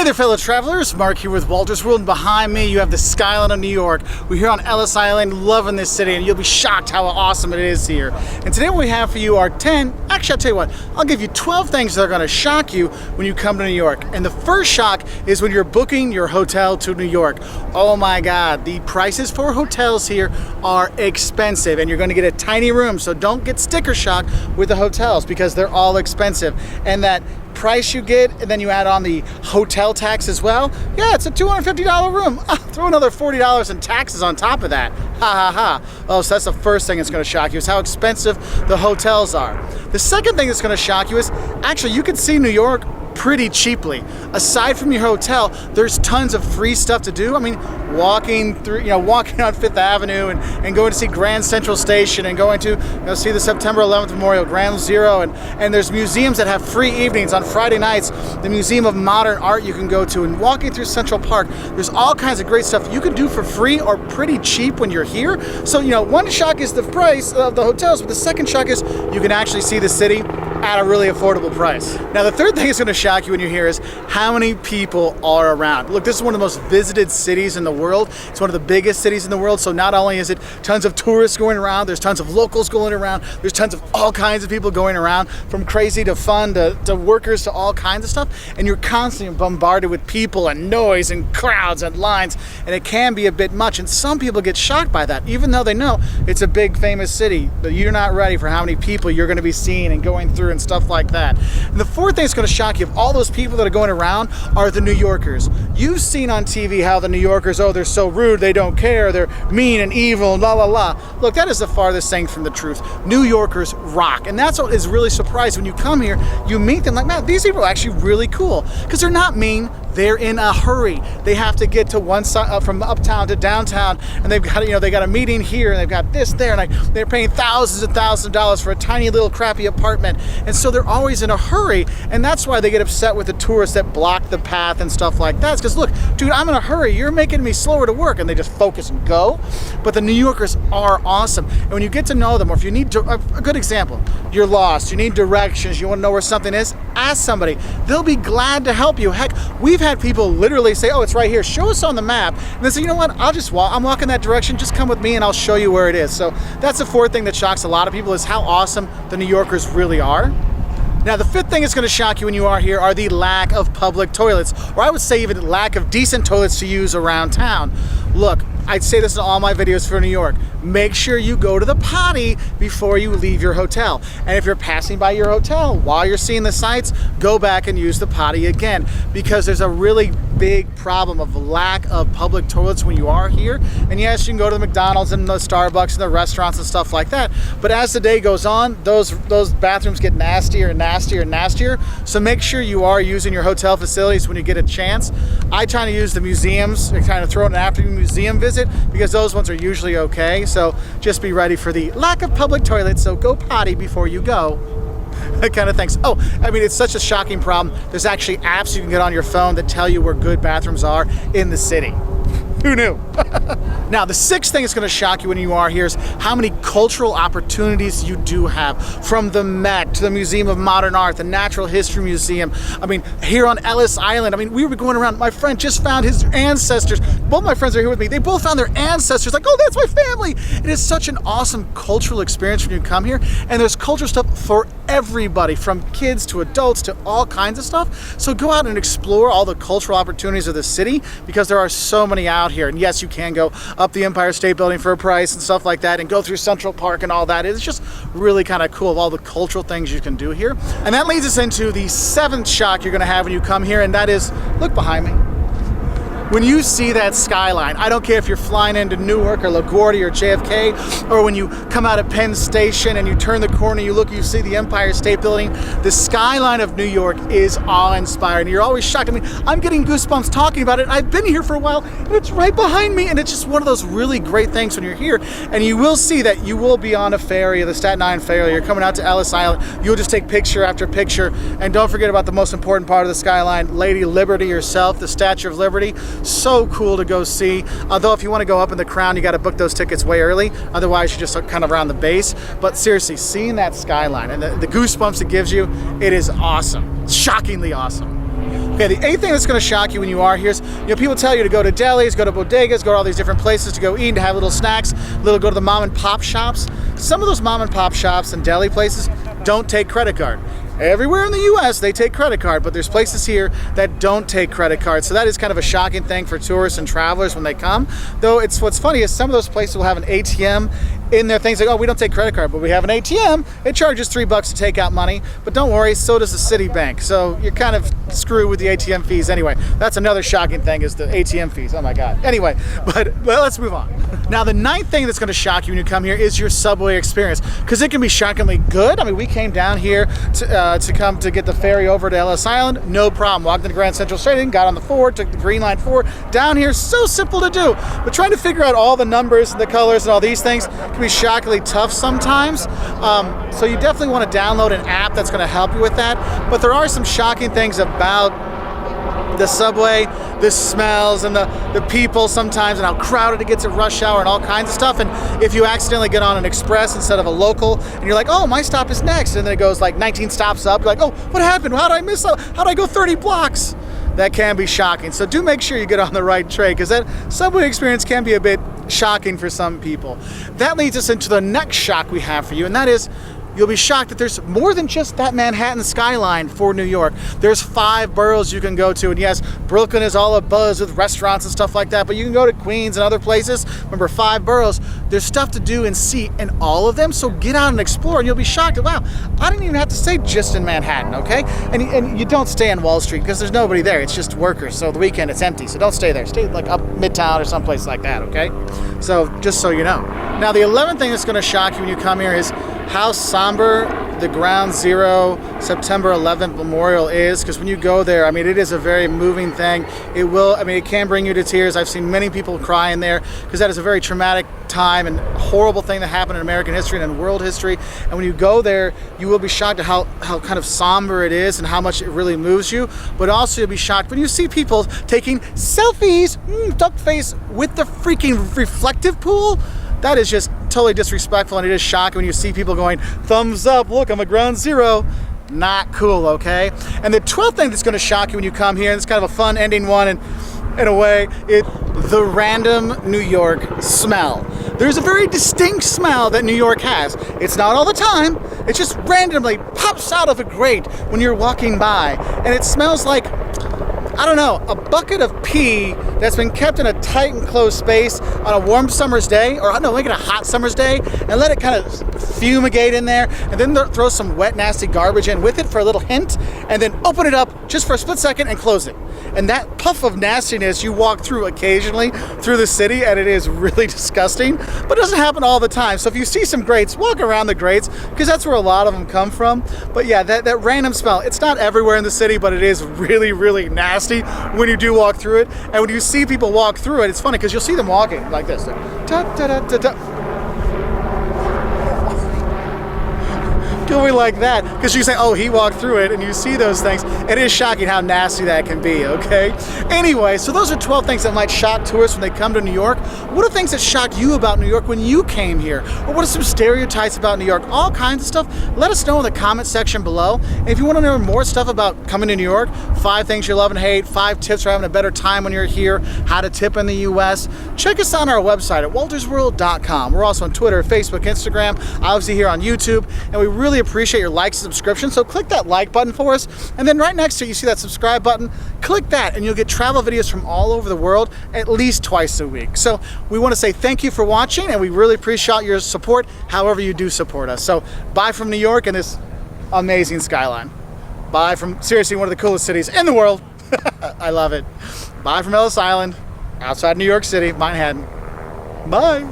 Hey there, fellow travelers. Mark here with Wolters World, and behind me you have the Skyline of New York. We're here on Ellis Island, loving this city, and you'll be shocked how awesome it is here. And today what we have for you are 10, actually I'll tell you what, I'll give you 12 things that are going to shock you when you come to New York. And the first shock is when you're booking your hotel to New York. Oh my God, the prices for hotels here are expensive, and you're going to get a tiny room, so don't get sticker shock with the hotels because they're all expensive. And that price you get, and then you add on the hotel tax as well, yeah, it's a $250 room. Throw another $40 in taxes on top of that. Ha ha ha. Oh, so that's the first thing that's going to shock you, is how expensive the hotels are. The second thing that's going to shock you is actually you can see New York pretty cheaply. Aside from your hotel, there's tons of free stuff to do. I mean, walking through, walking on Fifth Avenue and going to see Grand Central Station and going to see the September 11th Memorial, Ground Zero, and there's museums that have free evenings on Friday nights. The Museum of Modern Art you can go to, and walking through Central Park. There's all kinds of great stuff you can do for free or pretty cheap when you're here. So, one shock is the price of the hotels, but the second shock is you can actually see the city at a really affordable price. Now, the third thing that's going to shock you when you're here is how many people are around. Look, this is one of the most visited cities in the world. It's one of the biggest cities in the world. So not only is it tons of tourists going around, there's tons of locals going around, there's tons of all kinds of people going around, from crazy to fun to workers to all kinds of stuff. And you're constantly bombarded with people and noise and crowds and lines, and it can be a bit much. And some people get shocked by that, even though they know it's a big famous city, but you're not ready for how many people you're going to be seeing and going through and stuff like that. And the fourth thing that's going to shock you of all those people that are going around are the New Yorkers. You've seen on TV how the New Yorkers, oh, they're so rude, they don't care, they're mean and evil, la la la. Look, that is the farthest thing from the truth. New Yorkers rock, and that's what is really surprising. When you come here, you meet them like, man, these people are actually really cool, because they're not mean. They're in a hurry. They have to get to one side from uptown to downtown, and they've got they got a meeting here, and they've got this there, and they're paying thousands and thousands of dollars for a tiny little crappy apartment, and so they're always in a hurry, and that's why they get upset with the tourists that block the path and stuff like that. It's because, look, dude, I'm in a hurry. You're making me slower to work, and they just focus and go. But the New Yorkers are awesome, and when you get to know them, or if you need a good example, you're lost, you need directions, you want to know where something is, ask somebody. They'll be glad to help you. Heck, we've had people literally say, oh, it's right here, show us on the map, and they say, you know what, I'll just walk, I'm walking that direction, just come with me and I'll show you where it is. So that's the fourth thing that shocks a lot of people, is how awesome the New Yorkers really are. Now, the fifth thing that's going to shock you when you are here are the lack of public toilets, or I would say even lack of decent toilets to use around town. Look, I'd say this in all my videos for New York. Make sure you go to the potty before you leave your hotel. And if you're passing by your hotel while you're seeing the sights, go back and use the potty again, because there's a really big problem of lack of public toilets when you are here. And yes, you can go to the McDonald's and the Starbucks and the restaurants and stuff like that, but as the day goes on, those bathrooms get nastier and nastier and nastier. So make sure you are using your hotel facilities when you get a chance. I try to use the museums and kind of throw in an afternoon museum visit, because those ones are usually okay. So just be ready for the lack of public toilets, so go potty before you go. That kind of things. Oh, I mean, it's such a shocking problem. There's actually apps you can get on your phone that tell you where good bathrooms are in the city. Who knew? Now, the sixth thing that's going to shock you when you are here is how many cultural opportunities you do have. From the Met to the Museum of Modern Art, the Natural History Museum. I mean, here on Ellis Island, I mean, we were going around. My friend just found his ancestors. Both my friends are here with me. They both found their ancestors. Like, oh, that's my family. It is such an awesome cultural experience when you come here. And there's cultural stuff for everybody, from kids to adults to all kinds of stuff. So go out and explore all the cultural opportunities of the city, because there are so many out here. And yes, you can go up the Empire State Building for a price and stuff like that, and go through Central Park and all that. It's just really kind of cool of all the cultural things you can do here. And that leads us into the seventh shock you're going to have when you come here, and that is, look behind me. When you see that skyline, I don't care if you're flying into Newark or LaGuardia or JFK, or when you come out of Penn Station and you turn the corner, you look, you see the Empire State Building, the skyline of New York is awe-inspiring. You're always shocked. I mean, I'm getting goosebumps talking about it. I've been here for a while, and it's right behind me, and it's just one of those really great things when you're here. And you will see that you will be on a ferry, the Staten Island ferry. You're coming out to Ellis Island. You'll just take picture after picture, and don't forget about the most important part of the skyline, Lady Liberty herself, the Statue of Liberty. So cool to go see. Although if you want to go up in the crown, you got to book those tickets way early. Otherwise, you just kind of around the base. But seriously, seeing that skyline and the goosebumps it gives you, it is awesome. Shockingly awesome. Okay, Okay, the eighth thing that's going to shock you when you are here is, people tell you to go to delis, go to bodegas, go to all these different places to go eat and to have little snacks, go to the mom and pop shops. Some of those mom and pop shops and deli places don't take credit card. Everywhere in the US they take credit card, but there's places here that don't take credit cards. So that is kind of a shocking thing for tourists and travelers when they come. Though what's funny is some of those places will have an ATM in their things like, oh, we don't take credit card, but we have an ATM. It charges $3 to take out money, but don't worry, so does the Citibank. So you're kind of screwed with the ATM fees anyway. That's another shocking thing is the ATM fees. Oh my God. Anyway, but let's move on. Now the ninth thing that's going to shock you when you come here is your subway experience, because it can be shockingly good. I mean, we came down here to come to get the ferry over to Ellis Island, no problem. Walked into Grand Central Station, got on the 4, took the Green Line 4 down here. So simple to do, but trying to figure out all the numbers and the colors and all these things can be shockingly tough sometimes. So you definitely want to download an app that's going to help you with that. But there are some shocking things about the subway, the smells and the people sometimes, and how crowded it gets at rush hour and all kinds of stuff. And if you accidentally get on an express instead of a local and you're like, oh, my stop is next, and then it goes like 19 stops up, you're like, oh, what happened? How did I miss out? How did I go 30 blocks? That can be shocking. So do make sure you get on the right train, because that subway experience can be a bit shocking for some people. That leads us into the next shock we have for you, and that is, you'll be shocked that there's more than just that Manhattan skyline for New York. There's 5 boroughs you can go to, and yes, Brooklyn is all abuzz with restaurants and stuff like that, but you can go to Queens and other places. Remember, 5 boroughs. There's stuff to do and see in all of them, so get out and explore, and you'll be shocked at, wow, I didn't even have to stay just in Manhattan, okay? And you don't stay on Wall Street, because there's nobody there. It's just workers, so the weekend it's empty, so don't stay there. Stay like up Midtown or someplace like that, okay? So just so you know. Now, the 11th thing that's going to shock you when you come here is how somber the Ground Zero September 11th Memorial is, because when you go there, I mean, it is a very moving thing. It can bring you to tears. I've seen many people cry in there, because that is a very traumatic time and horrible thing that happened in American history and in world history. And when you go there, you will be shocked at how kind of somber it is and how much it really moves you. But also you'll be shocked when you see people taking selfies, duck face, with the freaking reflective pool. That is just totally disrespectful, and it is shocking when you see people going, thumbs up, look, I'm a Ground Zero. Not cool, okay? And the 12th thing that's going to shock you when you come here, and it's kind of a fun ending one in a way, is the random New York smell. There's a very distinct smell that New York has. It's not all the time. It just randomly pops out of a grate when you're walking by, and it smells like, I don't know, a bucket of pee that's been kept in a tight and closed space on a warm summer's day, or I don't know, make it a hot summer's day, and let it kind of fumigate in there, and then throw some wet, nasty garbage in with it for a little hint, and then open it up just for a split second and close it. And that puff of nastiness you walk through occasionally through the city, and it is really disgusting, but it doesn't happen all the time. So if you see some grates, walk around the grates, because that's where a lot of them come from. But yeah, that random smell, it's not everywhere in the city, but it is really, really nasty when you do walk through it. And when you see people walk through it, it's funny, because you'll see them walking like this. Like, going like that, because you say, oh, he walked through it, and you see those things. It is shocking how nasty that can be, okay? Anyway, so those are 12 things that might shock tourists when they come to New York. What are things that shocked you about New York when you came here? Or what are some stereotypes about New York? All kinds of stuff. Let us know in the comment section below. And if you want to know more stuff about coming to New York, 5 things you love and hate, 5 tips for having a better time when you're here, how to tip in the US, check us out on our website at woltersworld.com. We're also on Twitter, Facebook, Instagram, obviously here on YouTube, and we really appreciate your likes and subscriptions, so click that like button for us, and then right next to it you see that subscribe button. Click that and you'll get travel videos from all over the world at least twice a week. So we want to say thank you for watching, and we really appreciate your support however you do support us. So bye from New York and this amazing skyline. Bye from seriously one of the coolest cities in the world. I love it. Bye from Ellis Island, outside New York City, Manhattan. Bye.